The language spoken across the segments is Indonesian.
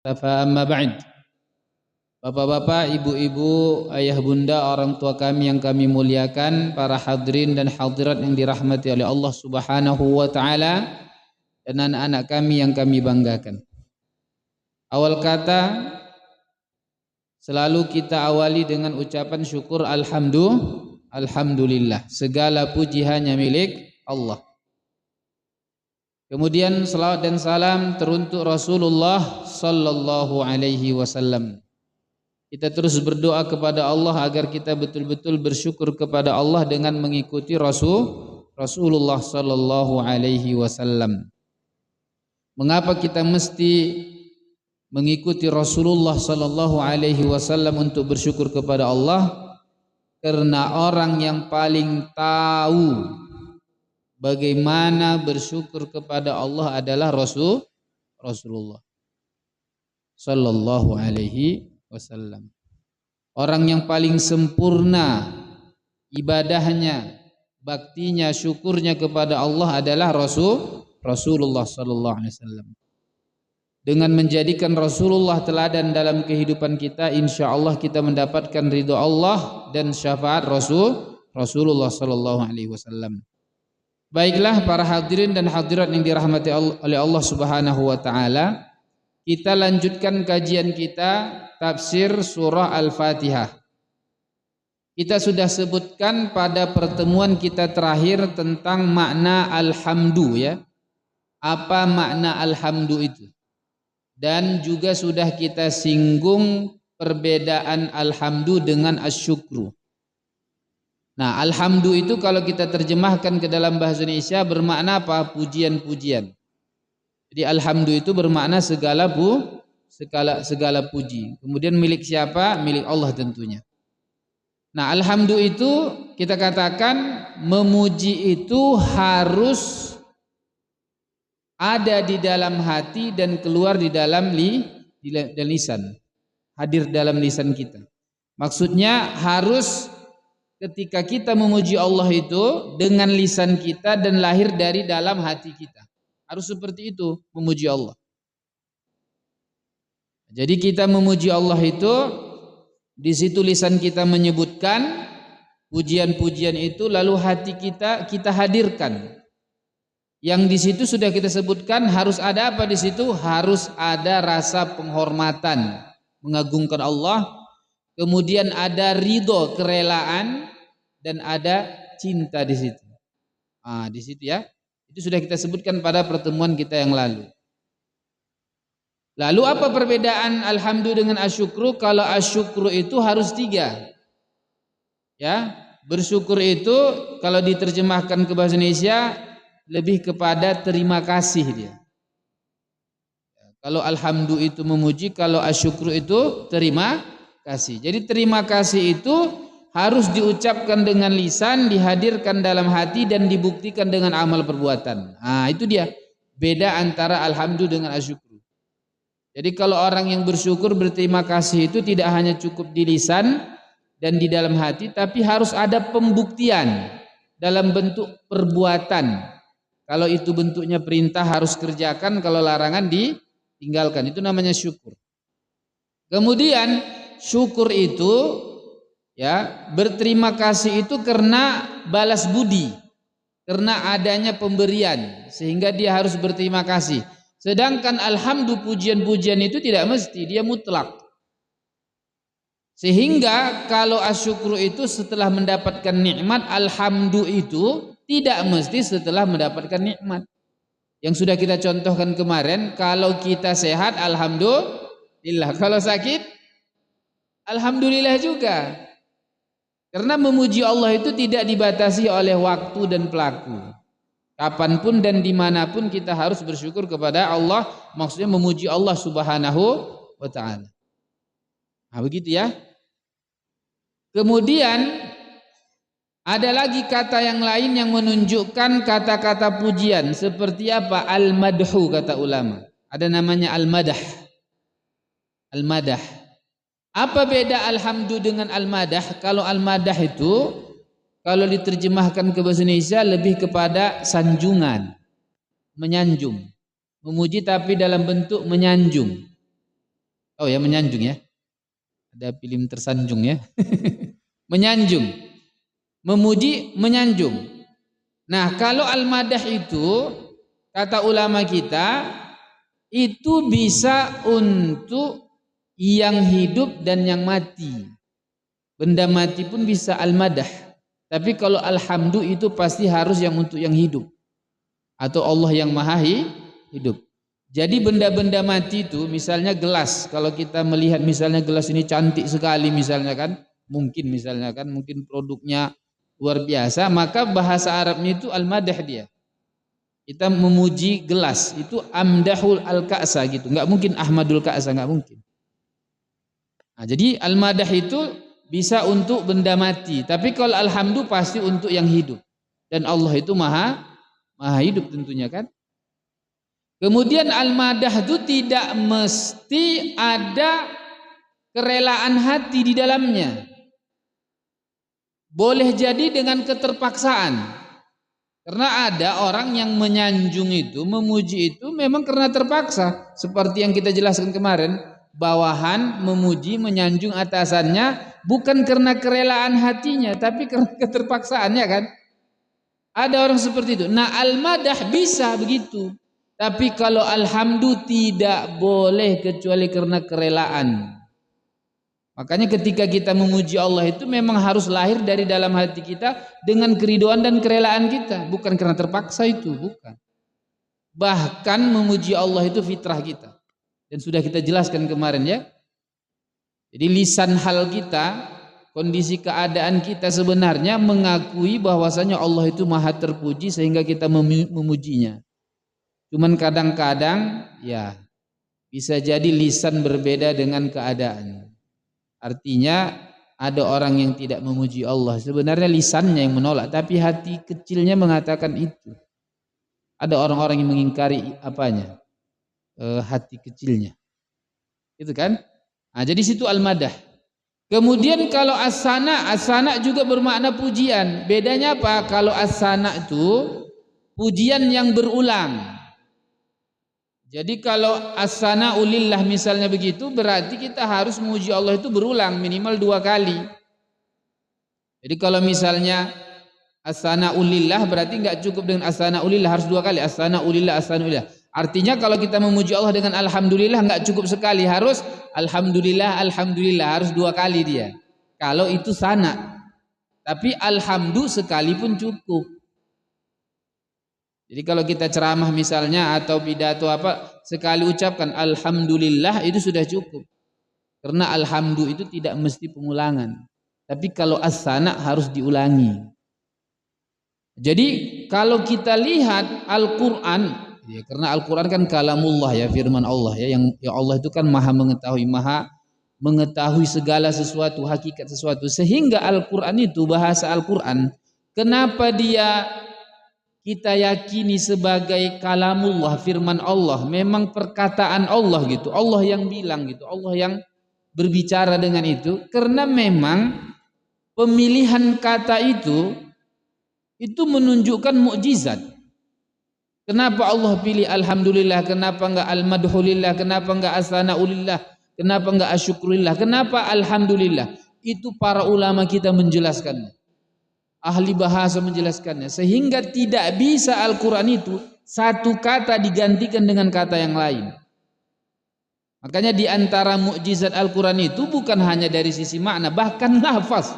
Fa amma ba'd. Bapak-bapak, ibu-ibu, ayah bunda, orang tua kami yang kami muliakan, para hadirin dan hadirat yang dirahmati oleh Allah Subhanahu wa taala, dan anak-anak kami yang kami banggakan. Awal kata selalu kita awali dengan ucapan syukur alhamdulillah. Segala puji hanya milik Allah. Kemudian salawat dan salam teruntuk Rasulullah sallallahu alaihi wasallam. Kita terus berdoa kepada Allah agar kita betul-betul bersyukur kepada Allah dengan mengikuti Rasulullah sallallahu alaihi wasallam. Mengapa kita mesti mengikuti Rasulullah sallallahu alaihi wasallam untuk bersyukur kepada Allah? Karena orang yang paling tahu bagaimana bersyukur kepada Allah adalah Rasulullah sallallahu alaihi wasallam. Orang yang paling sempurna ibadahnya, baktinya, syukurnya kepada Allah adalah Rasulullah sallallahu alaihi wasallam. Dengan menjadikan Rasulullah teladan dalam kehidupan kita, insyaallah kita mendapatkan ridha Allah dan syafaat Rasulullah sallallahu alaihi wasallam. Baiklah para hadirin dan hadirat yang dirahmati oleh Allah Subhanahu wa taala, kita lanjutkan kajian kita tafsir surah Al-Fatihah. Kita sudah sebutkan pada pertemuan kita terakhir tentang makna alhamdu ya. Apa makna alhamdu itu? Dan juga sudah kita singgung perbedaan alhamdu dengan asyukru. Nah, alhamdu itu kalau kita terjemahkan ke dalam bahasa Indonesia bermakna apa? Pujian-pujian. Jadi alhamdu itu bermakna segala puji. Kemudian milik siapa? Milik Allah tentunya. Nah, alhamdu itu kita katakan memuji itu harus ada di dalam hati dan keluar di dalam lisan. Hadir dalam lisan kita. Maksudnya harus ketika kita memuji Allah itu dengan lisan kita dan lahir dari dalam hati kita. Harus seperti itu memuji Allah. Jadi kita memuji Allah itu di situ lisan kita menyebutkan pujian-pujian itu, lalu hati kita hadirkan. Yang di situ sudah kita sebutkan harus ada apa di situ? Harus ada rasa penghormatan, mengagungkan Allah. Kemudian ada ridho, kerelaan, dan ada cinta di situ. Di situ ya. Itu sudah kita sebutkan pada pertemuan kita yang lalu. Lalu apa perbedaan alhamdu dengan asyukru? Kalau asyukru itu harus 3. Ya, bersyukur itu kalau diterjemahkan ke bahasa Indonesia lebih kepada terima kasih dia. Kalau alhamdu itu memuji, kalau asyukru itu terima kasih. Jadi terima kasih itu harus diucapkan dengan lisan, dihadirkan dalam hati dan dibuktikan dengan amal perbuatan. Itu dia beda antara alhamdu dengan asyukru. Jadi kalau orang yang bersyukur berterima kasih itu tidak hanya cukup di lisan dan di dalam hati, tapi harus ada pembuktian dalam bentuk perbuatan. Kalau itu bentuknya perintah harus kerjakan, kalau larangan ditinggalkan. Itu namanya syukur. Kemudian syukur itu ya, berterima kasih itu karena balas budi, karena adanya pemberian, sehingga dia harus berterima kasih. Sedangkan alhamdu, pujian-pujian itu tidak mesti, dia mutlak. Sehingga kalau asyukru itu setelah mendapatkan nikmat, alhamdu itu tidak mesti setelah mendapatkan nikmat. Yang sudah kita contohkan kemarin, kalau kita sehat alhamdulillah, kalau sakit alhamdulillah juga. Karena memuji Allah itu tidak dibatasi oleh waktu dan pelaku. Kapanpun dan dimanapun kita harus bersyukur kepada Allah. Maksudnya memuji Allah Subhanahu wa ta'ala. Begitu ya. Kemudian ada lagi kata yang lain yang menunjukkan kata-kata pujian. Seperti apa? Al-madhu kata ulama. Ada namanya al-madah. Al-madah. Apa beda alhamdu dengan al-madah? Kalau al-madah itu kalau diterjemahkan ke bahasa Indonesia lebih kepada sanjungan, menyanjung, memuji tapi dalam bentuk menyanjung. Oh ya, menyanjung ya. Ada film tersanjung ya. Menyanjung. Memuji, menyanjung. Nah, kalau al-madah itu kata ulama kita itu bisa untuk yang hidup dan yang mati. Benda mati pun bisa al-madah. Tapi kalau alhamdu itu pasti harus yang untuk yang hidup. Atau Allah yang maha hidup. Jadi benda-benda mati itu misalnya gelas. Kalau kita melihat misalnya gelas ini cantik sekali misalnya kan. Mungkin produknya luar biasa. Maka bahasa Arabnya itu al-madah dia. Kita memuji gelas. Itu amdahul al-ka'sa gitu. Enggak mungkin ahmadul ka'sa, enggak mungkin. Nah, jadi al-madah itu bisa untuk benda mati, tapi kalau alhamdu pasti untuk yang hidup. Dan Allah itu maha hidup tentunya kan. Kemudian al-madah itu tidak mesti ada kerelaan hati di dalamnya. Boleh jadi dengan keterpaksaan. Karena ada orang yang menyanjung itu, memuji itu memang karena terpaksa. Seperti yang kita jelaskan kemarin, bawahan memuji, menyanjung atasannya bukan karena kerelaan hatinya, tapi karena keterpaksaannya kan. Ada orang seperti itu. Nah, al-madah bisa begitu. Tapi kalau alhamdu tidak boleh kecuali karena kerelaan. Makanya ketika kita memuji Allah itu memang harus lahir dari dalam hati kita dengan keriduan dan kerelaan kita, bukan karena terpaksa itu, bukan. Bahkan memuji Allah itu fitrah kita. Dan sudah kita jelaskan kemarin ya. Jadi lisan hal kita, kondisi keadaan kita sebenarnya mengakui bahwasanya Allah itu maha terpuji sehingga kita memujinya. Cuman kadang-kadang ya bisa jadi lisan berbeda dengan keadaan. Artinya ada orang yang tidak memuji Allah. Sebenarnya lisannya yang menolak, tapi hati kecilnya mengatakan itu. Ada orang-orang yang mengingkari apanya? Hati kecilnya. Itu kan? Nah, jadi situ al-madah. Kemudian kalau as-sana juga bermakna pujian. Bedanya apa? Kalau as-sana itu pujian yang berulang. Jadi kalau as-sana ulillah misalnya begitu, berarti kita harus memuji Allah itu berulang minimal 2 kali. Jadi kalau misalnya as-sana ulillah berarti enggak cukup dengan as-sana ulillah, harus 2 kali. As-sana ulillah, as-sana ulillah. Artinya kalau kita memuji Allah dengan alhamdulillah enggak cukup sekali, harus alhamdulillah, alhamdulillah, harus 2 kali dia. Kalau itu sana. Tapi alhamdu sekali pun cukup. Jadi kalau kita ceramah misalnya atau pidato apa, sekali ucapkan alhamdulillah itu sudah cukup. Karena alhamdu itu tidak mesti pengulangan. Tapi kalau as-sana harus diulangi. Jadi kalau kita lihat Al-Quran, ya, karena Al-Quran kan kalamullah ya, firman Allah ya, yang ya Allah itu kan maha mengetahui segala sesuatu, hakikat sesuatu. Sehingga Al-Quran itu, bahasa Al-Quran, kenapa dia kita yakini sebagai kalamullah, firman Allah, memang perkataan Allah gitu, Allah yang bilang gitu, Allah yang berbicara dengan itu, karena memang pemilihan kata itu menunjukkan mukjizat. Kenapa Allah pilih alhamdulillah, kenapa enggak al-madhulillah, kenapa enggak as-sanaulillah, kenapa enggak asyukrulillah, kenapa alhamdulillah? Itu para ulama kita menjelaskannya. Ahli bahasa menjelaskannya, sehingga tidak bisa Al-Quran itu satu kata digantikan dengan kata yang lain. Makanya di antara mukjizat Al-Quran itu bukan hanya dari sisi makna, bahkan lafaz.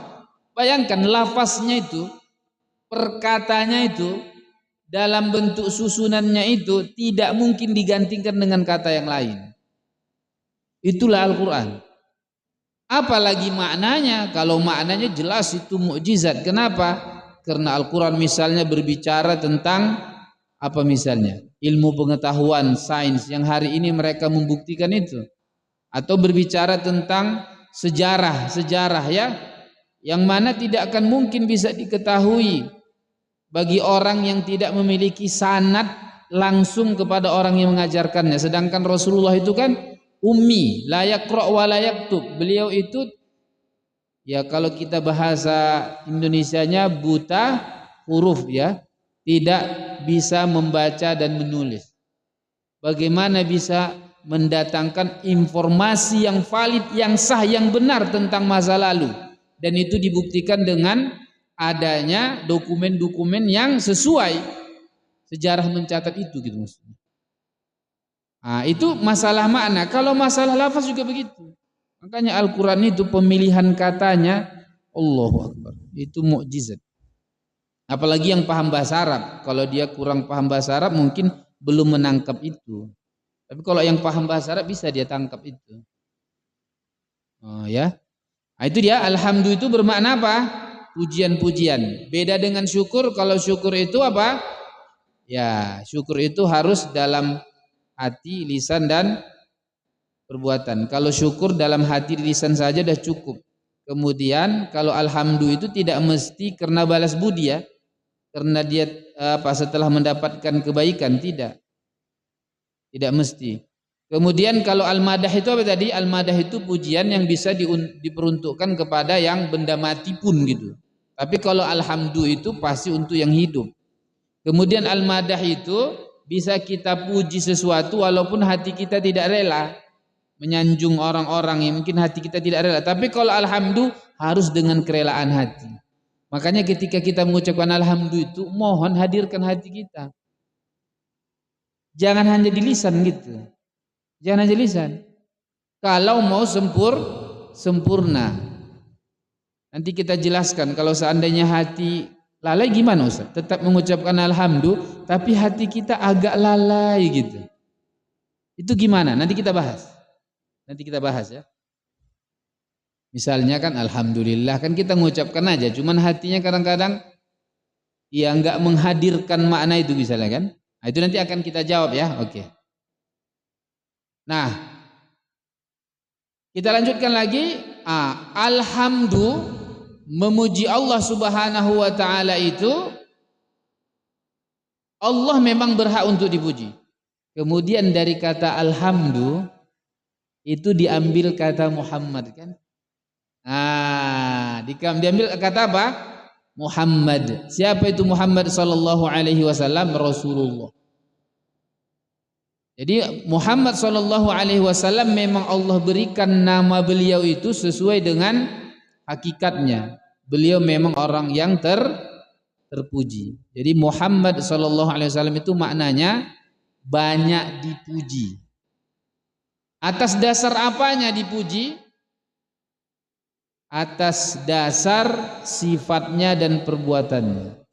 Bayangkan lafaznya itu, perkatanya itu, dalam bentuk susunannya itu tidak mungkin digantikan dengan kata yang lain. Itulah Al-Quran. Apalagi maknanya, kalau maknanya jelas itu mukjizat. Kenapa? Karena Al-Quran misalnya berbicara tentang apa misalnya? Ilmu pengetahuan, sains yang hari ini mereka membuktikan itu. Atau berbicara tentang sejarah ya, yang mana tidak akan mungkin bisa diketahui bagi orang yang tidak memiliki sanad langsung kepada orang yang mengajarkannya. Sedangkan Rasulullah itu kan ummi, la yaqra wa la yaktub. Beliau itu ya kalau kita bahasa Indonesianya buta huruf ya, tidak bisa membaca dan menulis. Bagaimana bisa mendatangkan informasi yang valid, yang sah, yang benar tentang masa lalu, dan itu dibuktikan dengan adanya dokumen-dokumen yang sesuai. Sejarah mencatat itu gitu maksudnya. Nah, itu masalah makna. Kalau masalah lafaz juga begitu. Makanya Al-Quran itu pemilihan katanya, Allahu Akbar, itu mukjizat. Apalagi yang paham bahasa Arab. Kalau dia kurang paham bahasa Arab mungkin belum menangkap itu. Tapi kalau yang paham bahasa Arab bisa dia tangkap itu. Oh ya. Nah, itu dia, alhamdulillah itu bermakna apa? Pujian-pujian. Beda dengan syukur. Kalau syukur itu apa? Ya, syukur itu harus dalam hati, lisan dan perbuatan. Kalau syukur dalam hati, lisan saja sudah cukup. Kemudian kalau alhamdulillah itu tidak mesti karena balas budi ya. Karena dia setelah mendapatkan kebaikan, tidak mesti. Kemudian kalau al-madah itu apa tadi? Al-madah itu pujian yang bisa diperuntukkan kepada yang benda mati pun gitu. Tapi kalau alhamdulillah itu pasti untuk yang hidup. Kemudian al-madah itu bisa kita puji sesuatu walaupun hati kita tidak rela, menyanjung orang-orang yang mungkin hati kita tidak rela. Tapi kalau alhamdulillah harus dengan kerelaan hati. Makanya ketika kita mengucapkan alhamdulillah itu mohon hadirkan hati kita. Jangan hanya di lisan gitu. Jangan hanya lisan. Kalau mau sempurna. Nanti kita jelaskan kalau seandainya hati lalai gimana Ustaz? Tetap mengucapkan alhamdulillah tapi hati kita agak lalai gitu. Itu gimana? Nanti kita bahas ya. Misalnya kan alhamdulillah kan kita mengucapkan aja, cuman hatinya kadang-kadang ya enggak menghadirkan makna itu misalnya kan. Nah, itu nanti akan kita jawab ya. Oke. Nah, kita lanjutkan lagi. Alhamdulillah memuji Allah Subhanahu wa taala itu Allah memang berhak untuk dipuji. Kemudian dari kata alhamdulillah itu diambil kata Muhammad kan? Diambil kata apa? Muhammad. Siapa itu Muhammad sallallahu alaihi wasallam? Rasulullah. Jadi Muhammad sallallahu alaihi wasallam memang Allah berikan nama beliau itu sesuai dengan hakikatnya. Beliau memang orang yang terpuji. Jadi Muhammad sallallahu alaihi wasallam itu maknanya banyak dipuji. Atas dasar apanya dipuji? Atas dasar sifatnya dan perbuatannya.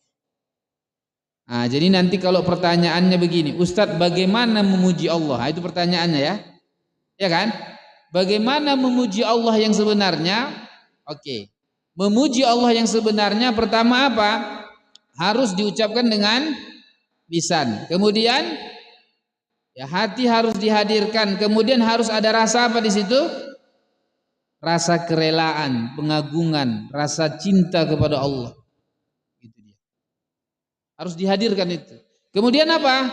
Nah, jadi nanti kalau pertanyaannya begini, Ustadz bagaimana memuji Allah? Itu pertanyaannya ya. Ya kan? Bagaimana memuji Allah yang sebenarnya? Oke. Memuji Allah yang sebenarnya pertama apa? Harus diucapkan dengan lisan. Kemudian ya hati harus dihadirkan. Kemudian harus ada rasa apa di situ? Rasa kerelaan, pengagungan, rasa cinta kepada Allah. Itu dia. Harus dihadirkan itu. Kemudian apa?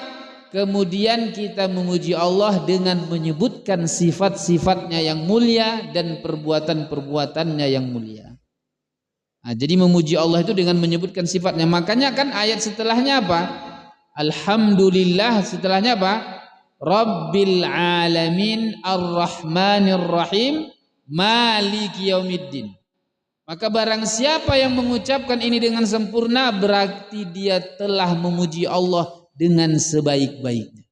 Kemudian kita memuji Allah dengan menyebutkan sifat-sifatnya yang mulia dan perbuatan-perbuatannya yang mulia. Nah, jadi memuji Allah itu dengan menyebutkan sifatnya. Makanya kan ayat setelahnya apa? Alhamdulillah, setelahnya apa? Rabbil alamin ar-rahmanir rahim maliki yaumiddin. Maka barang siapa yang mengucapkan ini dengan sempurna berarti dia telah memuji Allah dengan sebaik-baiknya.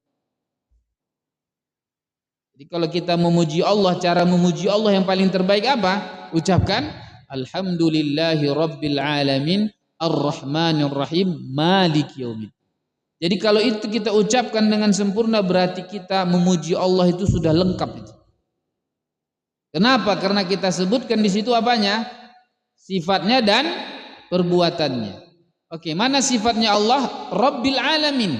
Jadi kalau kita memuji Allah, cara memuji Allah yang paling terbaik apa? Ucapkan alhamdulillahi rabbil alamin ar-rahmanir rahim maliki yaumiddin. Jadi kalau itu kita ucapkan dengan sempurna berarti kita memuji Allah itu sudah lengkap itu. Kenapa? Karena kita sebutkan di situ apanya? Sifatnya dan perbuatannya. Oke, mana sifatnya Allah? Rabbil alamin.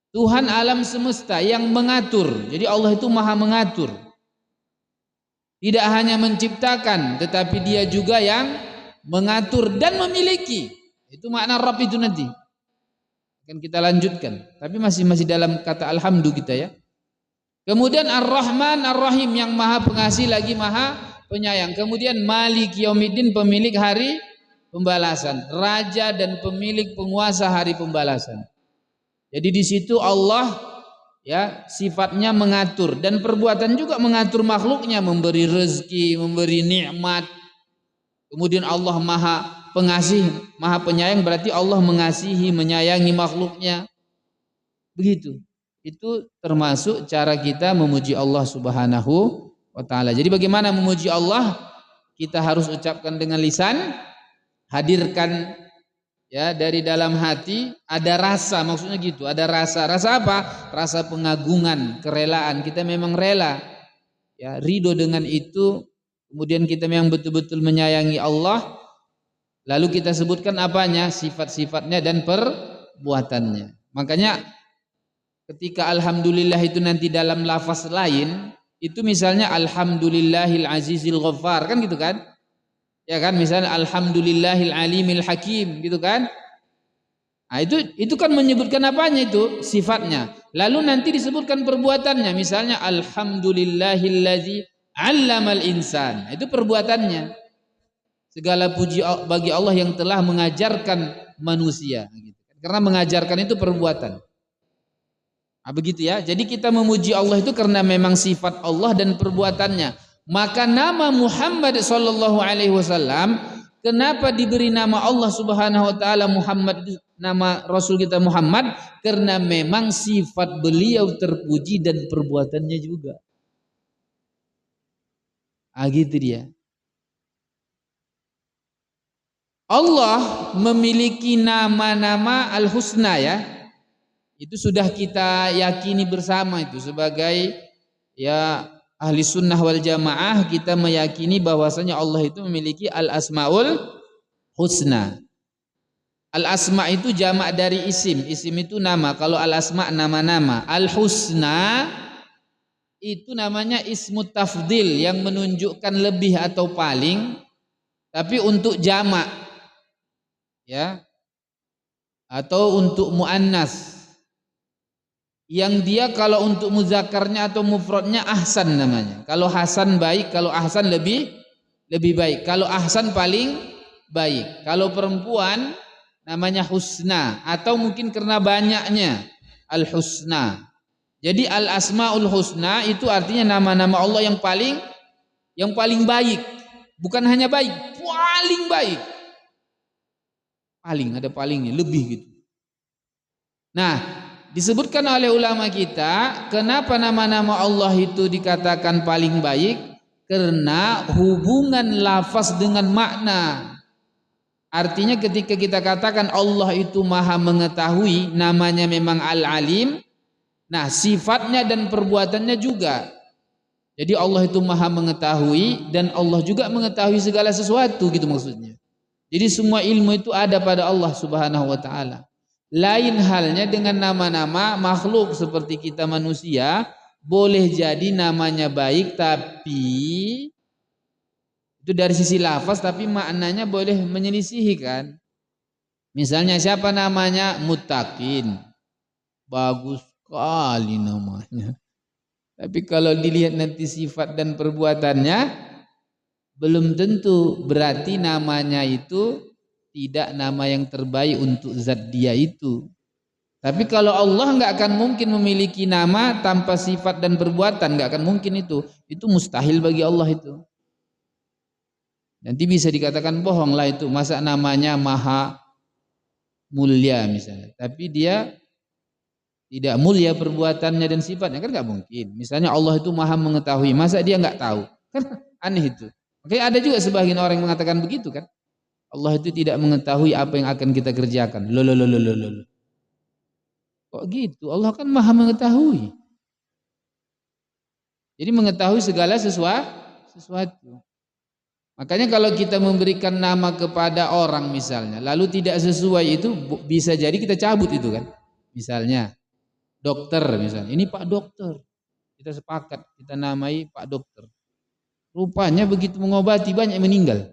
Tuhan alam semesta yang mengatur. Jadi Allah itu maha mengatur. Tidak hanya menciptakan, tetapi dia juga yang mengatur dan memiliki. Itu makna Rabb itu nanti. Akan kita lanjutkan. Tapi masih dalam kata alhamdulillah kita ya. Kemudian Ar-Rahman Ar-Rahim yang maha pengasih lagi maha penyayang. Kemudian Malik Yaumiddin pemilik hari pembalasan. Raja dan pemilik penguasa hari pembalasan. Jadi di situ Allah ya sifatnya mengatur, dan perbuatan juga mengatur makhluknya, memberi rezeki, memberi nikmat. Kemudian Allah Maha Pengasih, Maha Penyayang, berarti Allah mengasihi, menyayangi makhluknya. Begitu. Itu termasuk cara kita memuji Allah Subhanahu wa taala. Jadi bagaimana memuji Allah? Kita harus ucapkan dengan lisan, hadirkan ya dari dalam hati, ada rasa, maksudnya gitu, ada rasa. Rasa apa? Rasa pengagungan, kerelaan. Kita memang rela ya, ridho dengan itu. Kemudian kita memang betul-betul menyayangi Allah. Lalu kita sebutkan apanya? Sifat-sifatnya dan perbuatannya. Makanya ketika alhamdulillah itu nanti dalam lafaz lain, itu misalnya alhamdulillahil azizil ghaffar, kan gitu kan? Ya kan, misalnya alhamdulillahil alimil hakim, gitu kan? Nah, itu kan menyebutkan apanya, itu sifatnya. Lalu nanti disebutkan perbuatannya, misalnya alhamdulillahillazi 'allamal insan. Itu perbuatannya. Segala puji bagi Allah yang telah mengajarkan manusia, gitu. Karena mengajarkan itu perbuatan. Nah, begitu ya. Jadi kita memuji Allah itu karena memang sifat Allah dan perbuatannya. Maka nama Muhammad sallallahu alaihi wasallam, kenapa diberi nama Allah Subhanahu wa taala Muhammad, nama Rasul kita Muhammad? Karena memang sifat beliau terpuji dan perbuatannya juga. Ah, gitu dia. Allah memiliki nama-nama al-husna ya. Itu sudah kita yakini bersama, itu sebagai ya ahli sunnah wal jamaah, kita meyakini bahwasanya Allah itu memiliki al-asmaul husna. Al-asma itu jamak dari isim, isim itu nama. Kalau al-asma nama-nama, al-husna itu namanya ismu tafdil, yang menunjukkan lebih atau paling, tapi untuk jamak ya, atau untuk muannas, yang dia kalau untuk muzakarnya atau mufradnya ahsan namanya. Kalau hasan baik, kalau ahsan lebih baik. Kalau ahsan paling baik. Kalau perempuan namanya husna, atau mungkin karena banyaknya al-husna. Jadi al-asmaul husna itu artinya nama-nama Allah yang paling baik. Bukan hanya baik, paling baik. Paling, ada palingnya, lebih gitu. Nah, disebutkan oleh ulama kita, kenapa nama-nama Allah itu dikatakan paling baik? Karena hubungan lafaz dengan makna. Artinya ketika kita katakan Allah itu maha mengetahui, namanya memang al-alim. Nah, sifatnya dan perbuatannya juga. Jadi Allah itu maha mengetahui, dan Allah juga mengetahui segala sesuatu, gitu maksudnya. Jadi semua ilmu itu ada pada Allah Subhanahu wa taala. Lain halnya dengan nama-nama makhluk seperti kita manusia, boleh jadi namanya baik tapi itu dari sisi lafaz, tapi maknanya boleh menyelisihi kan. Misalnya siapa namanya? Muttaqin. Bagus sekali namanya. Tapi kalau dilihat nanti sifat dan perbuatannya, belum tentu, berarti namanya itu tidak nama yang terbaik untuk zat dia itu. Tapi kalau Allah nggak akan mungkin memiliki nama tanpa sifat dan perbuatan, nggak akan mungkin itu mustahil bagi Allah itu. Nanti bisa dikatakan bohong lah itu, masa namanya maha mulia misalnya, tapi dia tidak mulia perbuatannya dan sifatnya, kan nggak mungkin. Misalnya Allah itu maha mengetahui, masa dia nggak tahu? Kan aneh itu. Oke, ada juga sebagian orang yang mengatakan begitu kan. Allah itu tidak mengetahui apa yang akan kita kerjakan. Loh. Kok gitu? Allah kan maha mengetahui. Jadi mengetahui segala sesuatu. Makanya kalau kita memberikan nama kepada orang misalnya, lalu tidak sesuai, itu bisa jadi kita cabut itu kan. Misalnya dokter misalnya, ini Pak Dokter. Kita sepakat, kita namai Pak Dokter. Rupanya begitu mengobati banyak yang meninggal.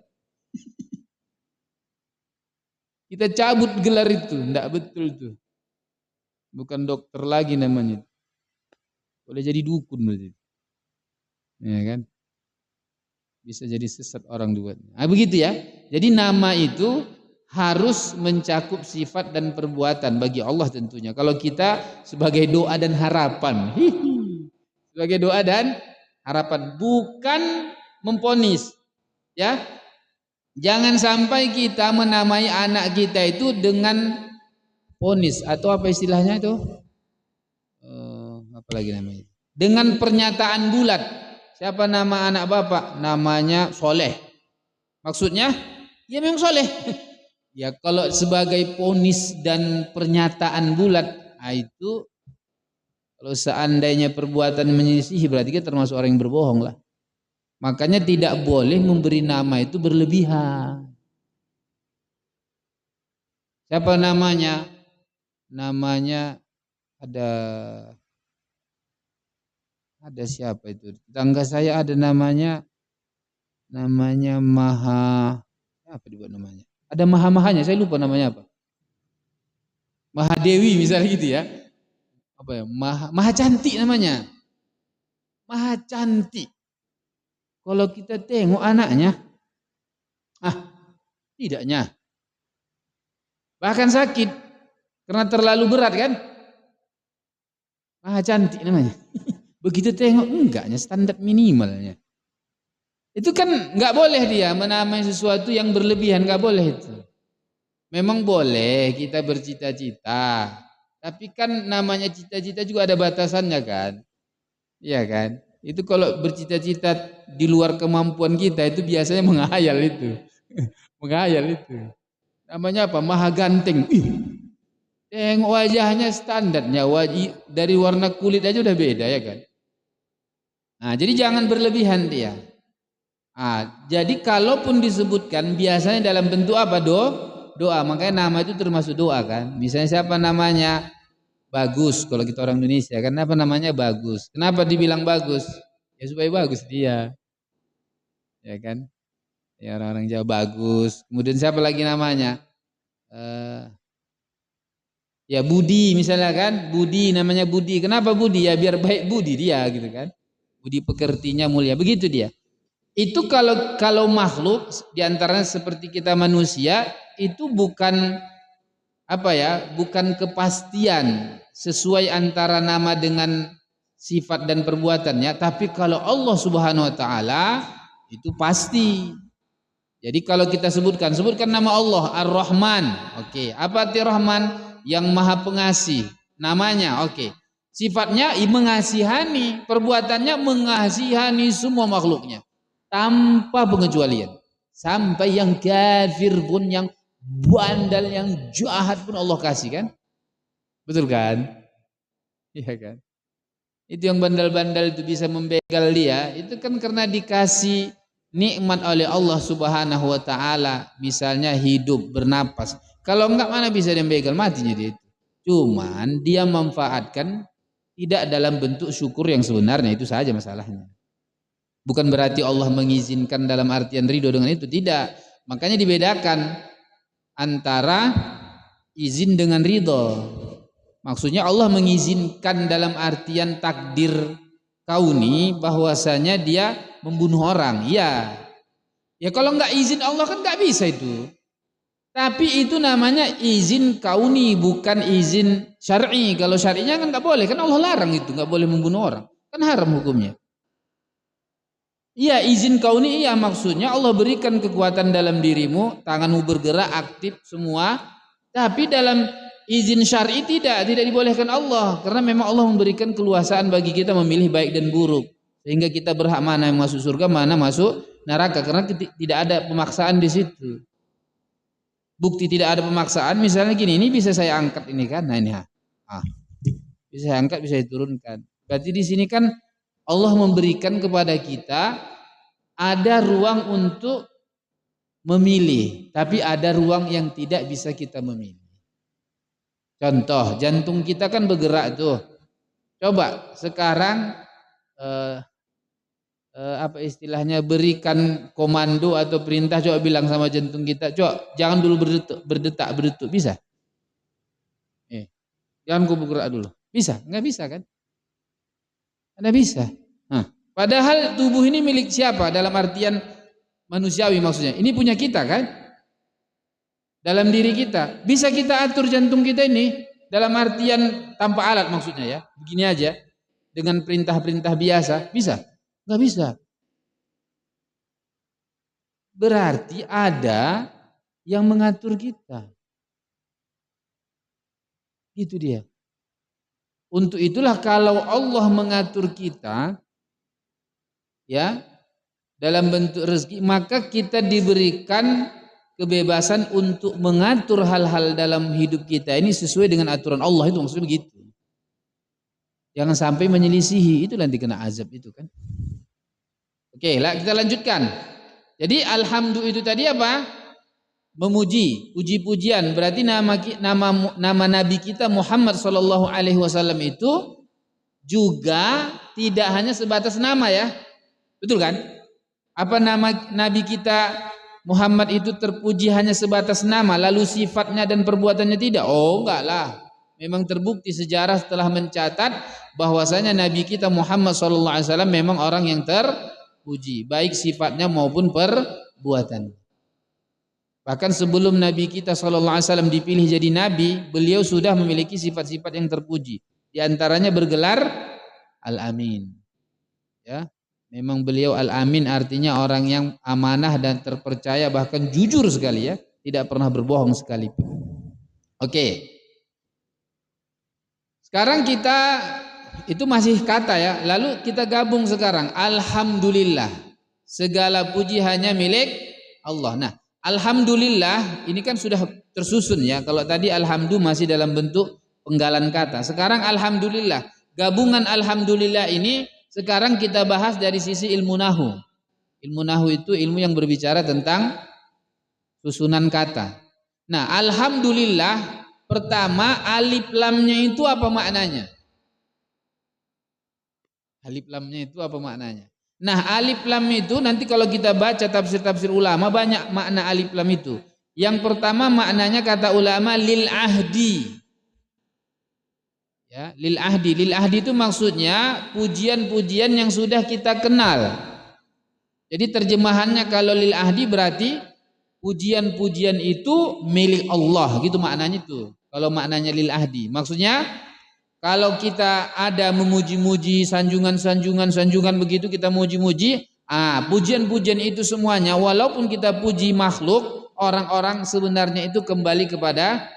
Kita cabut gelar itu, enggak betul tuh. Bukan dokter lagi namanya. Boleh jadi dukun berarti. Ya kan? Bisa jadi sesat orang buatnya. Nah, begitu ya. Jadi nama itu harus mencakup sifat dan perbuatan bagi Allah tentunya. Kalau kita sebagai doa dan harapan, sebagai doa dan harapan, bukan memponis, ya. Jangan sampai kita menamai anak kita itu dengan ponis atau apa istilahnya itu? Apa lagi namanya? Dengan pernyataan bulat. Siapa nama anak bapak? Namanya Soleh. Maksudnya, ya memang Soleh. Ya kalau sebagai ponis dan pernyataan bulat, itu kalau seandainya perbuatan menyisihi berarti kita termasuk orang yang berbohong lah. Makanya tidak boleh memberi nama itu berlebihan. Siapa namanya? Namanya ada siapa itu? Tetangga saya ada namanya Maha, apa dibuat namanya? Ada maha-mahanya, saya lupa namanya apa. Mahadewi misalnya gitu ya. Apa ya? Maha cantik namanya. Maha cantik. Kalau kita tengok anaknya, tidaknya. Bahkan sakit karena terlalu berat kan? Maha cantik namanya. Begitu tengok enggaknya standar minimalnya. Itu kan enggak boleh dia menamai sesuatu yang berlebihan, enggak boleh itu. Memang boleh kita bercita-cita, tapi kan namanya cita-cita juga ada batasannya kan? Iya kan? Itu kalau bercita-cita di luar kemampuan kita itu biasanya menghayal itu. Menghayal itu. Namanya apa? Maha ganteng. Tengok wajahnya standarnya, dari warna kulit aja udah beda ya kan? Nah, jadi jangan berlebihan dia. Jadi kalaupun disebutkan biasanya dalam bentuk apa? Doa. Makanya nama itu termasuk doa kan. Misalnya siapa namanya? Bagus. Kalau kita orang Indonesia, kenapa namanya Bagus? Kenapa dibilang bagus? Ya supaya bagus dia. Ya kan? Ya orang-orang Jawa Bagus. Kemudian siapa lagi namanya? Ya Budi misalnya kan. Budi, namanya Budi. Kenapa Budi? Ya biar baik budi dia gitu kan. Budi pekertinya mulia. Begitu dia. Itu kalau makhluk diantaranya seperti kita manusia itu bukan bukan kepastian sesuai antara nama dengan sifat dan perbuatannya, tapi kalau Allah Subhanahu wa taala itu pasti. Jadi kalau kita sebutkan nama Allah Ar-Rahman, oke. Apa arti Rahman? Yang Maha Pengasih. Namanya, oke. Sifatnya mengasihani, perbuatannya mengasihani semua makhluknya tanpa pengecualian. Sampai yang kafir pun, yang bandal, yang jahat pun Allah kasih kan? Betul kan? Iya kan? Itu yang bandal-bandal itu bisa membegal dia, itu kan karena dikasih nikmat oleh Allah Subhanahu wa taala, misalnya hidup, bernapas. Kalau enggak mana bisa dia begal, matinya dia itu. Cuman dia manfaatkan tidak dalam bentuk syukur yang sebenarnya, itu saja masalahnya. Bukan berarti Allah mengizinkan dalam artian ridho dengan itu, tidak. Makanya dibedakan antara izin dengan ridho. Maksudnya Allah mengizinkan dalam artian takdir kauni bahwasanya dia membunuh orang. Ya kalau nggak izin Allah kan nggak bisa itu. Tapi itu namanya izin kauni, bukan izin syar'i. Kalau syar'inya kan nggak boleh, kan Allah larang itu, nggak boleh membunuh orang, kan haram hukumnya. Iya izin kauni, iya maksudnya Allah berikan kekuatan dalam dirimu, tanganmu bergerak aktif semua, tapi dalam izin syar'i tidak dibolehkan Allah, karena memang Allah memberikan keluasaan bagi kita memilih baik dan buruk, sehingga kita berhak mana yang masuk surga, mana masuk neraka, karena tidak ada pemaksaan di situ. Bukti tidak ada pemaksaan, misalnya gini, ini bisa saya angkat ini kan, nah ini bisa saya angkat, bisa diturunkan. Berarti di sini kan Allah memberikan kepada kita ada ruang untuk memilih, tapi ada ruang yang tidak bisa kita memilih. Contoh, jantung kita kan bergerak tuh. Coba sekarang apa istilahnya, berikan komando atau perintah, coba bilang sama jantung kita, coba jangan dulu berdetak, bisa? Jangan kau bergerak dulu. Bisa? Enggak bisa kan? Anda bisa. Nah, padahal tubuh ini milik siapa? Dalam artian manusiawi maksudnya. Ini punya kita kan? dalam diri kita. Bisa kita atur jantung kita ini dalam artian tanpa alat maksudnya ya. Begini aja dengan perintah-perintah biasa, bisa? Nggak bisa. Berarti ada yang mengatur kita. Itu dia. Untuk itulah kalau Allah mengatur kita ya dalam bentuk rezeki, maka kita diberikan kebebasan untuk mengatur hal-hal dalam hidup kita ini sesuai dengan aturan Allah, itu maksudnya begitu. Jangan sampai menyelisihi, itu nanti kena azab itu kan. Oke, lah kita lanjutkan. Jadi alhamdulillah itu tadi apa? Memuji, puji-pujian. Berarti nama Nabi kita Muhammad sallallahu alaihi wasallam itu juga tidak hanya sebatas nama ya. Betul kan? Apa nama Nabi kita Muhammad itu terpuji hanya sebatas nama, lalu sifatnya dan perbuatannya tidak? Oh, enggak lah. Memang terbukti sejarah telah mencatat bahwasanya Nabi kita Muhammad sallallahu alaihi wasallam memang orang yang terpuji, baik sifatnya maupun perbuatan. Bahkan sebelum Nabi kita sallallahu alaihi wasallam dipilih jadi nabi, beliau sudah memiliki sifat-sifat yang terpuji. Di antaranya bergelar Al-Amin. Ya. Memang beliau Al-Amin artinya orang yang amanah dan terpercaya, bahkan jujur sekali ya, tidak pernah berbohong sekalipun. Oke. Sekarang kita itu masih kata ya, lalu kita gabung sekarang alhamdulillah. Segala puji hanya milik Allah. Nah, alhamdulillah ini kan sudah tersusun ya. Kalau tadi alhamdu masih dalam bentuk penggalan kata. Sekarang alhamdulillah. Gabungan alhamdulillah ini sekarang kita bahas dari sisi ilmu nahu. Ilmu nahu itu ilmu yang berbicara tentang susunan kata. Nah, alhamdulillah pertama alif lamnya itu apa maknanya? Alif lamnya itu apa maknanya? Nah, alif lam itu nanti kalau kita baca tafsir-tafsir ulama banyak makna alif lam itu. Yang pertama maknanya kata ulama lil ahdi. Ya, lil ahdi. Lil ahdi itu maksudnya pujian-pujian yang sudah kita kenal. Jadi terjemahannya kalau lil ahdi berarti pujian-pujian itu milik Allah, gitu maknanya itu. Kalau maknanya lil ahdi, maksudnya kalau kita ada memuji-muji sanjungan begitu kita muji-muji, pujian-pujian itu semuanya walaupun kita puji makhluk, orang-orang sebenarnya itu kembali kepada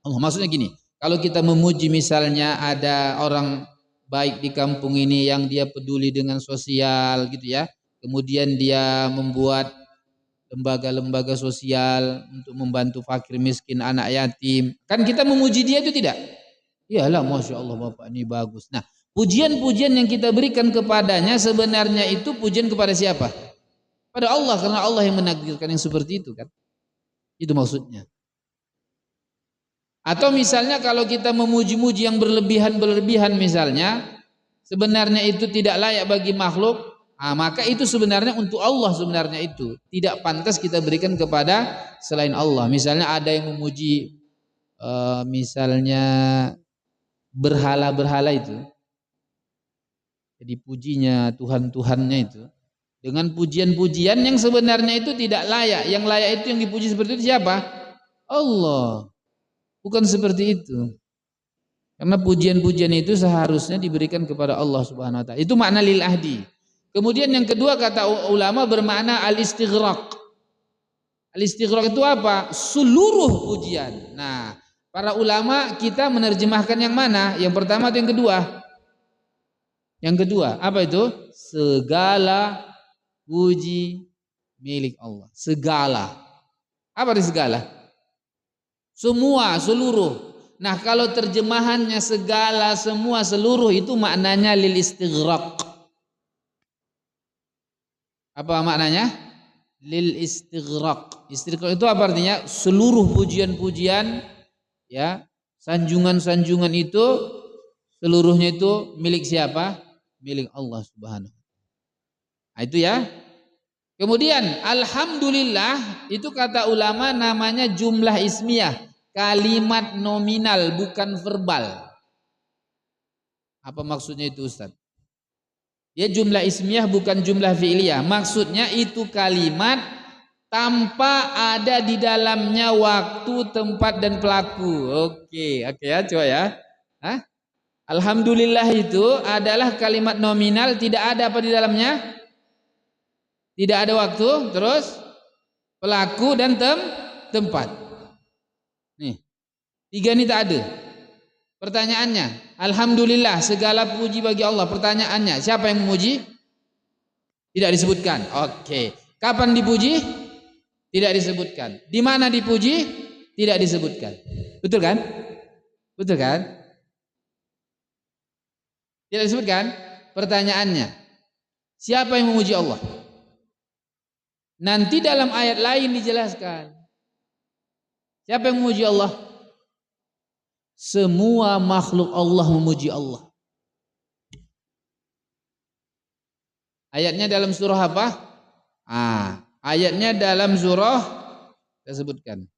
Allah. Maksudnya gini, kalau kita memuji misalnya ada orang baik di kampung ini yang dia peduli dengan sosial gitu ya, kemudian dia membuat lembaga-lembaga sosial untuk membantu fakir miskin, anak yatim, kan kita memuji dia itu tidak? Iyalah, Masya Allah Bapak ini bagus. Nah, pujian-pujian yang kita berikan kepadanya sebenarnya itu pujian kepada siapa? Pada Allah, karena Allah yang menakdirkan yang seperti itu kan. Itu maksudnya. Atau misalnya kalau kita memuji-muji yang berlebihan misalnya, sebenarnya itu tidak layak bagi makhluk, maka itu sebenarnya untuk Allah sebenarnya itu. Tidak pantas kita berikan kepada selain Allah. Misalnya ada yang memuji misalnya berhala-berhala itu, jadi pujinya Tuhan-Tuhannya itu dengan pujian-pujian yang sebenarnya itu tidak layak. Yang layak itu yang dipuji seperti itu siapa? Allah. Bukan seperti itu. Karena pujian-pujian itu seharusnya diberikan kepada Allah Subhanahu wa taala. Itu makna lil ahdi. Kemudian yang kedua kata ulama bermakna al-istighraq. Al-istighraq itu apa? Seluruh pujian. Nah, para ulama kita menerjemahkan yang mana? Yang pertama atau yang kedua? Yang kedua, apa itu? Segala puji milik Allah. Segala. Apa arti segala? Semua, seluruh. Nah, kalau terjemahannya segala, semua, seluruh itu maknanya lil istighraq. Apa maknanya? Lil istighraq. Istighraq itu apa artinya? Seluruh pujian-pujian, ya, sanjungan-sanjungan itu seluruhnya itu milik siapa? Milik Allah Subhanahu. Nah, itu ya. Kemudian alhamdulillah itu kata ulama namanya jumlah ismiyah, kalimat nominal bukan verbal. Apa maksudnya itu Ustaz? Ya, jumlah ismiyah bukan jumlah fi'liyah. Maksudnya itu kalimat tanpa ada di dalamnya waktu, tempat dan pelaku. Oke ya, coba ya. Hah? Alhamdulillah itu adalah kalimat nominal, tidak ada apa di dalamnya? Tidak ada waktu, terus pelaku dan tempat. Nih, tiga ini tak ada. Pertanyaannya, alhamdulillah segala puji bagi Allah. Pertanyaannya, siapa yang memuji? Tidak disebutkan. Oke. Kapan dipuji? Tidak disebutkan. Di mana dipuji? Tidak disebutkan. Betul kan? Betul kan? Tidak disebutkan. Pertanyaannya, siapa yang memuji Allah? Nanti dalam ayat lain dijelaskan. Siapa yang memuji Allah? Semua makhluk Allah memuji Allah. Ayatnya dalam surah apa? Ayatnya dalam surah, saya sebutkan.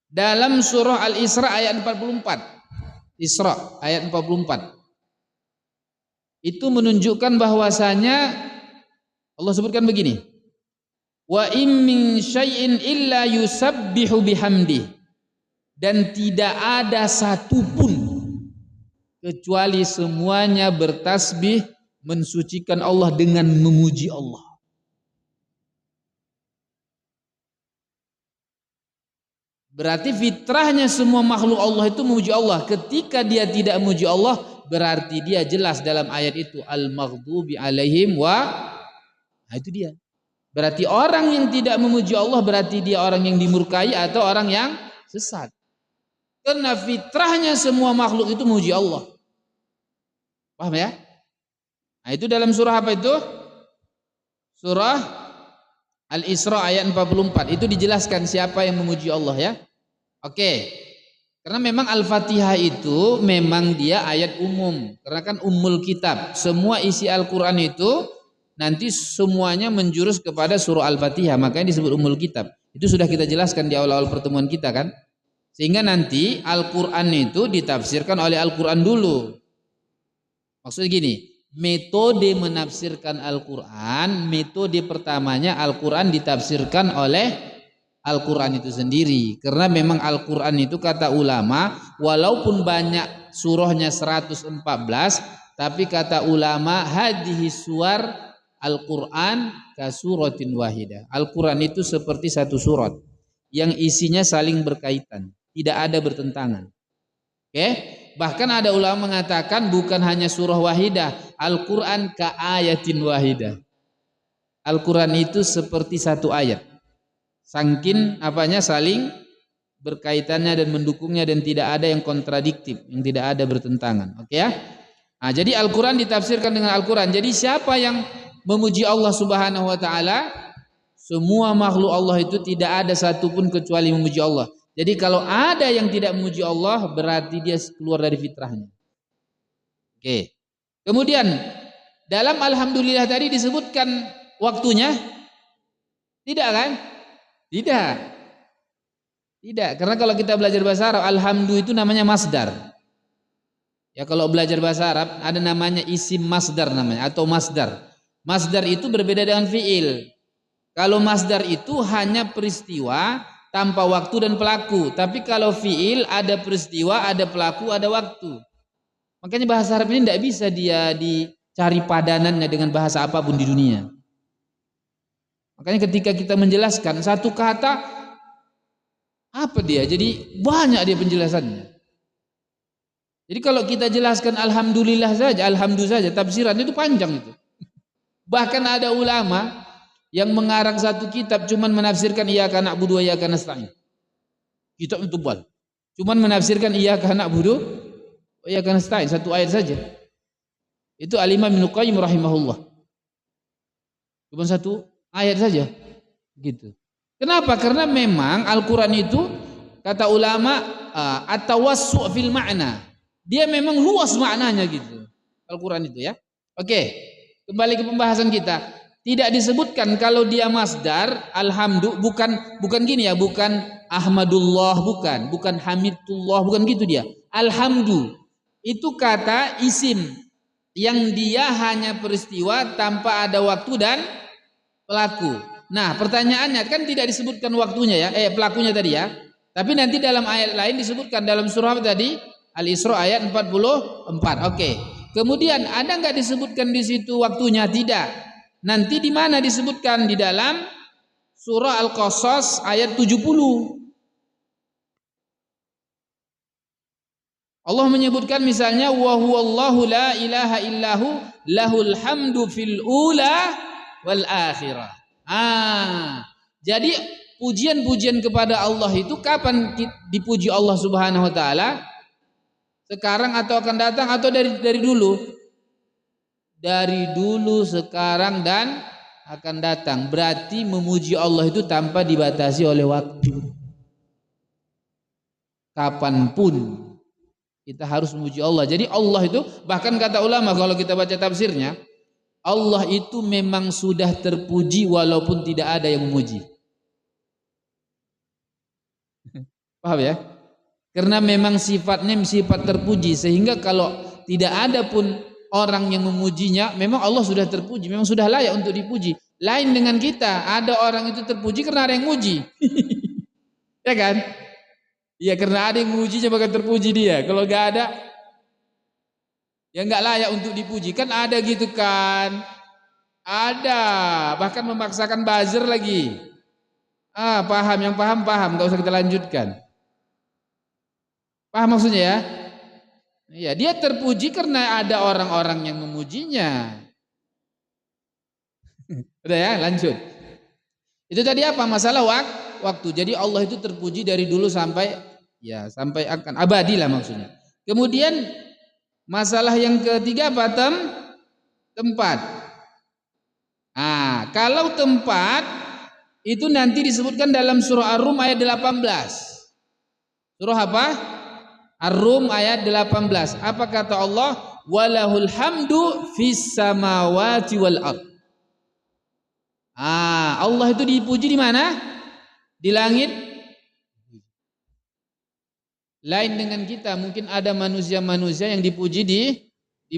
Dalam surah Al-Isra ayat 44. Isra ayat 44. Itu menunjukkan bahwasanya Allah sebutkan begini. Wa in min syai'in illa yusabbihu bihamdi. Dan tidak ada satupun kecuali semuanya bertasbih mensucikan Allah dengan memuji Allah. Berarti fitrahnya semua makhluk Allah itu memuji Allah. Ketika dia tidak memuji Allah, berarti dia jelas dalam ayat itu al-maghdubi alaihim nah itu dia. Berarti orang yang tidak memuji Allah berarti dia orang yang dimurkai atau orang yang sesat. Karena fitrahnya semua makhluk itu memuji Allah. Paham ya? Nah itu dalam surah apa itu? Surah Al-Isra ayat 44. Itu dijelaskan siapa yang memuji Allah ya. Oke. Karena memang Al-Fatihah itu memang dia ayat umum. Karena kan ummul kitab. Semua isi Al-Quran itu nanti semuanya menjurus kepada surah Al-Fatihah. Makanya disebut ummul kitab. Itu sudah kita jelaskan di awal-awal pertemuan kita kan. Sehingga nanti Al-Quran itu ditafsirkan oleh Al-Quran dulu. Maksudnya gini. Metode menafsirkan Al-Quran. Metode pertamanya Al-Quran ditafsirkan oleh Al-Quran itu sendiri. Karena memang Al-Quran itu kata ulama, walaupun banyak surahnya 114, tapi kata ulama hadhihi suwar Al-Quran kasuratin wahidah. Al-Quran itu seperti satu surat yang isinya saling berkaitan, tidak ada bertentangan. Oke? Bahkan ada ulama mengatakan bukan hanya surah wahidah, Al-Quran ka ayatin wahidah. Al-Quran itu seperti satu ayat. Sangkin apanya saling berkaitannya dan mendukungnya dan tidak ada yang kontradiktif, yang tidak ada bertentangan. Oke ya? Nah, jadi Al-Quran ditafsirkan dengan Al-Quran. Jadi siapa yang memuji Allah Subhanahu wa taala? Semua makhluk Allah itu tidak ada satupun kecuali memuji Allah. Jadi kalau ada yang tidak memuji Allah berarti dia keluar dari fitrahnya. Oke. Kemudian dalam alhamdulillah tadi disebutkan waktunya? Tidak kan? Tidak. Karena kalau kita belajar bahasa Arab, alhamdulillah itu namanya masdar. Ya kalau belajar bahasa Arab ada namanya isim masdar namanya atau masdar. Masdar itu berbeda dengan fiil. Kalau masdar itu hanya peristiwa tanpa waktu dan pelaku. Tapi kalau fiil ada peristiwa, ada pelaku, ada waktu. Makanya bahasa Arab ini tidak bisa dia dicari padanannya dengan bahasa apapun di dunia. Makanya ketika kita menjelaskan satu kata, apa dia? Jadi banyak dia penjelasannya. Jadi kalau kita jelaskan alhamdulillah saja, alhamdulillah saja, tafsiran itu panjang itu. Bahkan ada ulama yang mengarang satu kitab cuman menafsirkan iyyaka na'budu wa iyyaka nasta'in. Kitab itu tebal. Cuman menafsirkan iyyaka na'budu wa iyyaka nasta'in, satu ayat saja. Itu Al-Imam Ibnu Qayyim rahimahullah. Cuman satu ayat saja gitu. Kenapa? Karena memang Al-Quran itu kata ulama at-tawassu' fil ma'na. Dia memang luas maknanya gitu. Al-Quran itu ya. Oke, kembali ke pembahasan kita. Tidak disebutkan kalau dia masdar alhamdu bukan gini ya, bukan ahmadullah, bukan hamidullah, bukan gitu dia. Alhamdu itu kata isim yang dia hanya peristiwa tanpa ada waktu dan pelaku. Nah, pertanyaannya kan tidak disebutkan waktunya ya, pelakunya tadi ya. Tapi nanti dalam ayat lain disebutkan dalam surah apa tadi? Al-Isra ayat 44. Oke. Kemudian ada nggak disebutkan di situ waktunya? Tidak. Nanti di mana disebutkan? Di dalam surah Al-Qasas ayat 70. Allah menyebutkan misalnya wa huwallahu la ilaha illahu lahul hamdu fil ula wal akhirah. Jadi pujian-pujian kepada Allah itu kapan dipuji Allah Subhanahu wa taala? Sekarang atau akan datang atau dari dulu? Dari dulu, sekarang dan akan datang. Berarti memuji Allah itu tanpa dibatasi oleh waktu. Kapanpun kita harus memuji Allah. Jadi Allah itu, bahkan kata ulama kalau kita baca tafsirnya, Allah itu memang sudah terpuji walaupun tidak ada yang memuji. Paham ya? Karena memang sifatnya sifat terpuji, sehingga kalau tidak ada pun orang yang memujinya, memang Allah sudah terpuji, memang sudah layak untuk dipuji. Lain dengan kita, ada orang itu terpuji karena ada yang muji. Ya kan? Ya karena ada yang memujinya maka terpuji dia. Kalau gak ada, ya gak layak untuk dipuji. Kan ada gitu kan. Ada, bahkan memaksakan buzzer lagi. Paham, yang paham, gak usah kita lanjutkan. Paham maksudnya ya? Ya, dia terpuji karena ada orang-orang yang memujinya. Udah ya, lanjut. Itu tadi apa? Masalah waktu. Jadi Allah itu terpuji dari dulu sampai akan abadi lah maksudnya. Kemudian masalah yang ketiga apa? Tempat. Kalau tempat itu nanti disebutkan dalam surah Ar-Rum ayat 18. Surah apa? Ar-Rum ayat 18. Apa kata Allah? Walahul hamdu fis samawati wal ard. Allah itu dipuji di mana? Di langit. Lain dengan kita, mungkin ada manusia-manusia yang dipuji di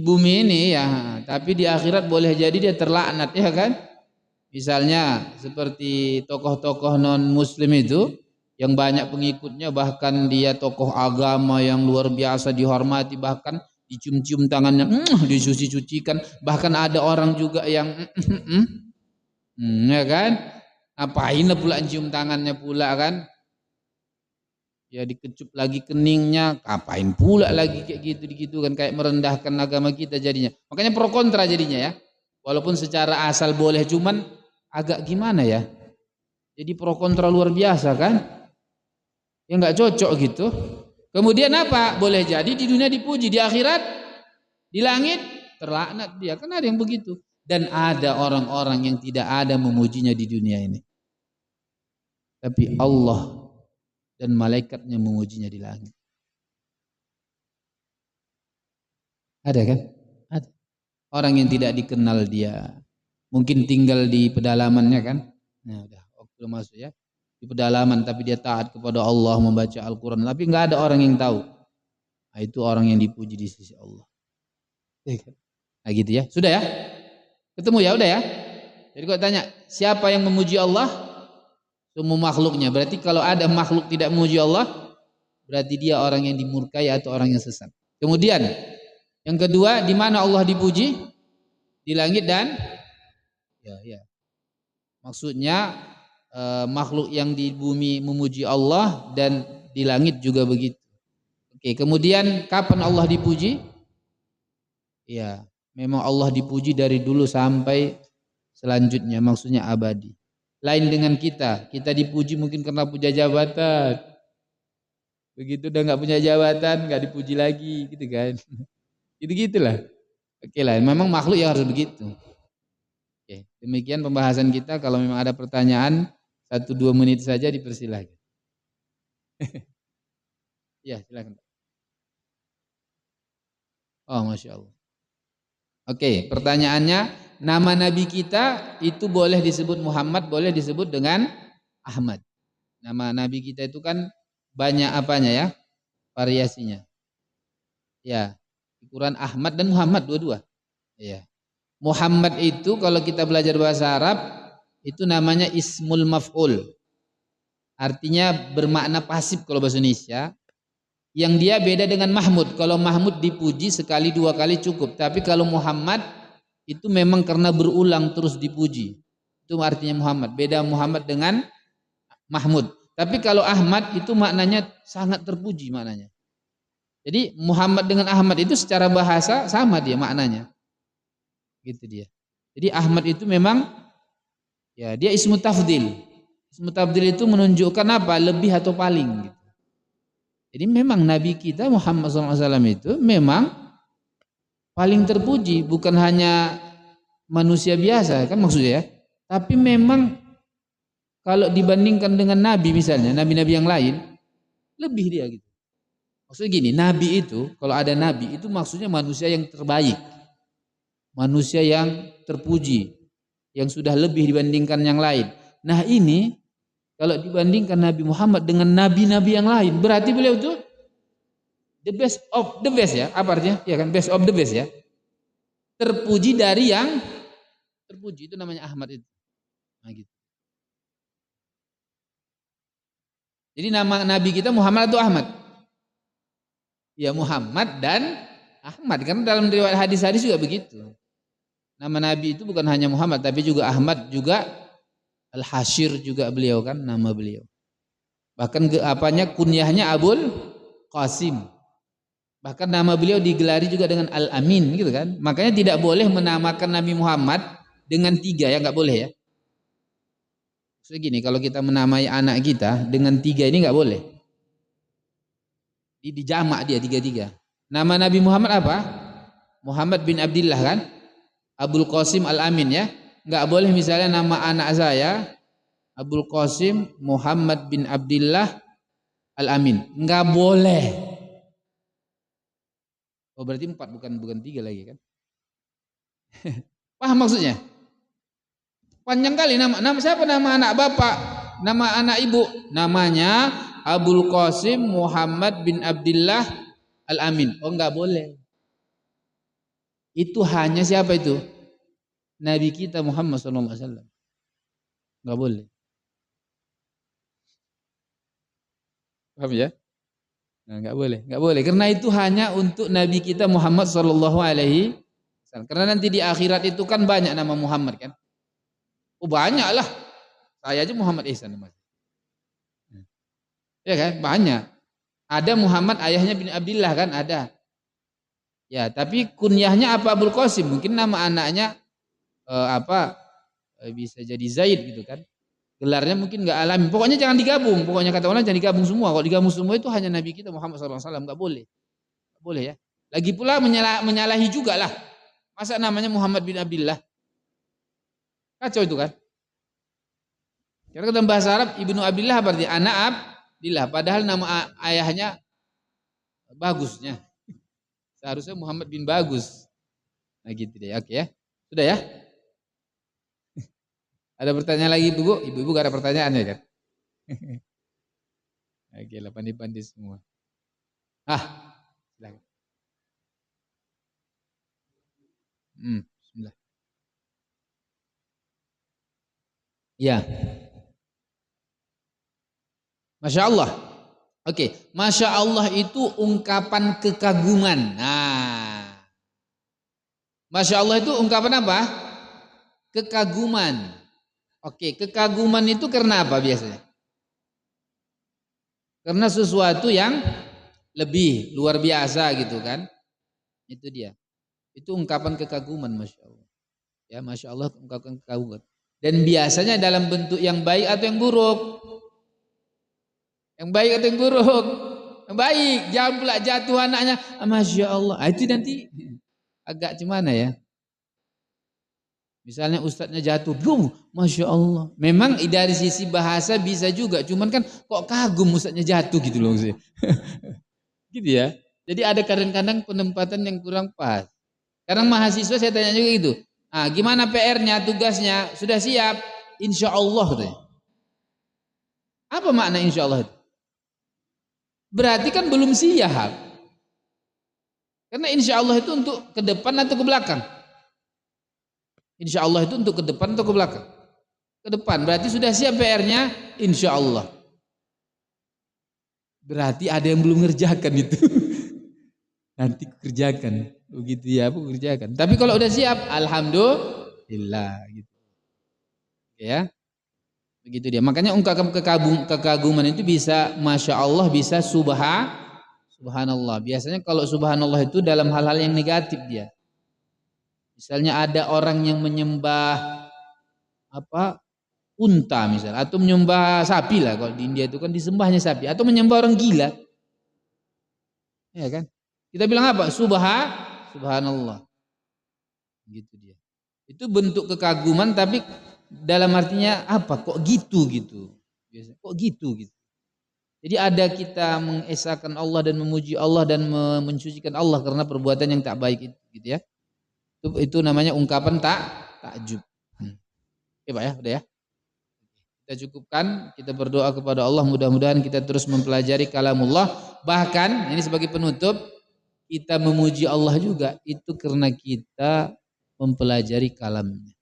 bumi ini ya, tapi di akhirat boleh jadi dia terlaknat ya kan? Misalnya seperti tokoh-tokoh non muslim itu yang banyak pengikutnya, bahkan dia tokoh agama yang luar biasa dihormati, bahkan dicium-cium tangannya, dicuci-cucikan, bahkan ada orang juga yang ya kan? Ngapain pula cium tangannya pula kan? Ya dikecup lagi keningnya, ngapain pula lagi kayak gitu kan, kayak merendahkan agama kita jadinya. Makanya pro kontra jadinya ya. Walaupun secara asal boleh, cuman agak gimana ya? Jadi pro kontra luar biasa kan? Ya nggak cocok gitu. Kemudian apa? Boleh jadi di dunia dipuji, di akhirat, di langit terlaknat dia. Kan ada yang begitu. Dan ada orang-orang yang tidak ada memujinya di dunia ini. Tapi Allah dan malaikatnya memujinya di langit. Ada kan? Ada. Orang yang tidak dikenal dia, mungkin tinggal di pedalamannya kan? Nah, udah waktu masuk ya. Di pedalaman tapi dia taat kepada Allah, membaca Al-Quran, tapi nggak ada orang yang tahu. Nah, itu orang yang dipuji di sisi Allah. Nah gitu ya. Sudah ya? Ketemu ya, udah ya. Jadi kalau tanya, siapa yang memuji Allah? Semua makhluknya. Berarti kalau ada makhluk tidak memuji Allah, berarti dia orang yang dimurkai atau orang yang sesat. Kemudian yang kedua, di mana Allah dipuji? Di langit dan maksudnya makhluk yang di bumi memuji Allah dan di langit juga begitu. Oke, kemudian kapan Allah dipuji? Ya, memang Allah dipuji dari dulu sampai selanjutnya, maksudnya abadi. Lain dengan kita dipuji mungkin karena punya jabatan. Begitu udah nggak punya jabatan, nggak dipuji lagi, gitu kan? Gitu-gitulah. Oke lah, memang makhluk yang harus begitu. Oke, demikian pembahasan kita. Kalau memang ada pertanyaan 1-2 menit saja dipersilahkan. Ya, silakan. Oh, Masya Allah. Oke, pertanyaannya, nama Nabi kita itu boleh disebut Muhammad, boleh disebut dengan Ahmad. Nama Nabi kita itu kan banyak apanya ya, variasinya. Ya, di Quran Ahmad dan Muhammad dua-dua. Ya. Muhammad itu kalau kita belajar bahasa Arab itu namanya ismul maf'ul. Artinya bermakna pasif kalau bahasa Indonesia. Yang dia beda dengan Mahmud. Kalau Mahmud dipuji sekali dua kali cukup. Tapi kalau Muhammad itu memang karena berulang terus dipuji. Itu artinya Muhammad. Beda Muhammad dengan Mahmud. Tapi kalau Ahmad itu maknanya sangat terpuji maknanya. Jadi Muhammad dengan Ahmad itu secara bahasa sama dia maknanya. Gitu dia. Jadi Ahmad itu memang ya dia ismu tafdil. Ismu tafdil itu menunjukkan apa? Lebih atau paling gitu. Jadi memang Nabi kita Muhammad SAW itu memang paling terpuji, bukan hanya manusia biasa kan maksudnya ya. Tapi memang kalau dibandingkan dengan Nabi misalnya, Nabi-Nabi yang lain, lebih dia gitu. Maksudnya gini, Nabi itu, kalau ada Nabi itu maksudnya manusia yang terbaik. Manusia yang terpuji, yang sudah lebih dibandingkan yang lain. Nah ini, kalau dibandingkan Nabi Muhammad dengan Nabi-Nabi yang lain, berarti beliau itu the best of the best ya. Apa artinya? Ya kan, best of the best ya. Terpuji dari yang terpuji, itu namanya Ahmad itu. Nah gitu. Jadi nama Nabi kita Muhammad atau Ahmad? Ya Muhammad dan Ahmad. Karena dalam riwayat hadis-hadis juga begitu. Nama Nabi itu bukan hanya Muhammad, tapi juga Ahmad, juga Al-Hashir juga beliau kan, nama beliau. Bahkan kunyahnya Abul Qasim. Bahkan nama beliau digelari juga dengan Al-Amin gitu kan. Makanya tidak boleh menamakan Nabi Muhammad dengan 3 ya, nggak boleh ya. Maksudnya gini, kalau kita menamai anak kita dengan 3 ini nggak boleh. Dijamak dia 3-3. Nama Nabi Muhammad apa? Muhammad bin Abdullah kan? Abul Qasim Al-Amin ya. Nggak boleh misalnya nama anak saya Abul Qasim Muhammad bin Abdullah Al-Amin. Nggak boleh. Oh berarti 4 bukan 3 lagi kan? Paham maksudnya? Panjang kali nama siapa nama anak bapak, nama anak ibu, namanya Abul Qasim Muhammad bin Abdullah Al-Amin. Oh nggak boleh. Itu hanya siapa itu? Nabi kita Muhammad SAW. Nggak boleh. Paham ya? Nah, nggak boleh. Karena itu hanya untuk Nabi kita Muhammad SAW. Karena nanti di akhirat itu kan banyak nama Muhammad kan? Oh banyak lah. Saya aja Muhammad Ihsan namanya. Ya kan? Banyak. Ada Muhammad ayahnya bin Abdullah kan? Ada. Ya, tapi kunyahnya apa Abul Qasim? Mungkin nama anaknya bisa jadi Zaid gitu kan. Gelarnya mungkin nggak alami. Pokoknya jangan digabung. Pokoknya kata orang jangan digabung semua. Kalau digabung semua itu hanya Nabi kita Muhammad SAW. Nggak boleh. Nggak boleh ya. Lagi pula menyalahi juga lah. Masa namanya Muhammad bin Abdullah? Kacau itu kan. Karena dalam bahasa Arab Ibnu Abdullah berarti anak Abdillah. Padahal nama ayahnya bagusnya. Seharusnya Muhammad bin Bagus. Nah gitu deh. Oke ya. Sudah ya. Ada pertanyaan lagi ibu? Ibu gak ada pertanyaan ya kan? Oke lah pandai-pandai semua. Silakan. Bismillah. Ya. Masya Allah. Oke, Masya Allah itu ungkapan kekaguman. Nah, Masya Allah itu ungkapan apa? Kekaguman. Oke, kekaguman itu karena apa biasanya? Karena sesuatu yang lebih luar biasa gitu kan? Itu dia. Itu ungkapan kekaguman Masya Allah. Ya Masya Allah ungkapan kekaguman. Dan biasanya dalam bentuk yang baik atau yang buruk. Yang baik atau yang buruk? Yang baik. Jangan pula jatuh anaknya. Masya Allah. Itu nanti agak gimana ya. Misalnya ustadznya jatuh. Masya Allah. Memang dari sisi bahasa bisa juga. Cuman kan kok kagum ustadznya jatuh gitu loh. Gitu ya. Jadi ada kadang-kadang penempatan yang kurang pas. Kadang mahasiswa saya tanya juga gitu. Gimana PR-nya, tugasnya? Sudah siap? Insya Allah katanya. Apa makna insya Allah itu? Berarti kan belum siap. Karena insya Allah itu untuk ke depan atau ke belakang? Insya Allah itu untuk ke depan atau ke belakang? Ke depan. Berarti sudah siap PR-nya? Insya Allah. Berarti ada yang belum ngerjakan itu. Nanti kerjakan. Begitu ya, aku kerjakan. Tapi kalau udah siap, alhamdulillah gitu. Ya. Begitu dia. Makanya ungkapan kekaguman itu bisa masya Allah, bisa subhanallah. Biasanya kalau subhanallah itu dalam hal-hal yang negatif dia. Misalnya ada orang yang menyembah unta misalnya, atau menyembah sapi lah, kalau di India itu kan disembahnya sapi, atau menyembah orang gila, ya kan? Kita bilang apa? Subhanallah, gitu dia. Itu bentuk kekaguman, tapi dalam artinya apa? Kok gitu gitu? Biasa, kok gitu gitu. Jadi ada kita mengesahkan Allah dan memuji Allah dan mensucikan Allah karena perbuatan yang tak baik itu, gitu ya. Itu namanya ungkapan takjub. Ya Pak ya, udah ya. Kita cukupkan, kita berdoa kepada Allah, mudah-mudahan kita terus mempelajari kalamullah. Bahkan ini sebagai penutup, kita memuji Allah juga itu karena kita mempelajari kalamnya.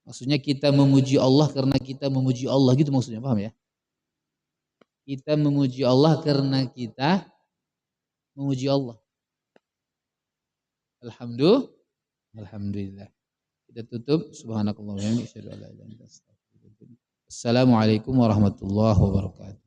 Maksudnya kita memuji Allah karena kita memuji Allah, gitu maksudnya, paham ya? Kita memuji Allah karena kita memuji Allah. Alhamdulillah. Kita tutup. Subhanakallahumma wa bihamdika asyhadu an la ilaha illa anta astaghfiruka wa atubu ilaik. Assalamualaikum warahmatullahi wabarakatuh.